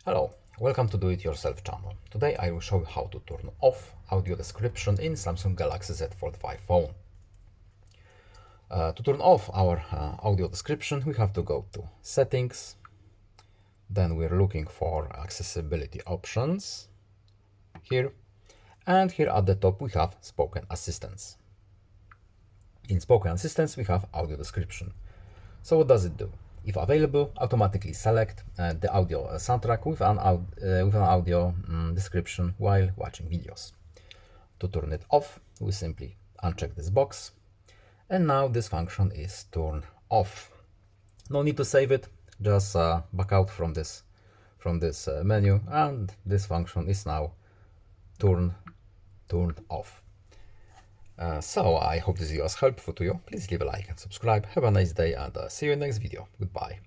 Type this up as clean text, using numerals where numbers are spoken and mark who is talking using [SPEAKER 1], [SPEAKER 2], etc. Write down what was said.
[SPEAKER 1] Hello, welcome to Do It Yourself channel. Today I will show you how to turn off audio description in Samsung Galaxy Z Fold5 phone. To turn off our audio description, we have to go to Settings. Then we're looking for accessibility options here. And here at the top we have Spoken Assistance. In Spoken Assistance we have audio description. So what does it do? If available, automatically select the audio soundtrack with an audio description while watching videos. To turn it off, we simply uncheck this box, and now this function is turned off. No need to save it, just back out from this menu, and this function is now turned off. So I hope this video was helpful to you. Please leave a like and subscribe. Have a nice day, and see you in the next video. Goodbye.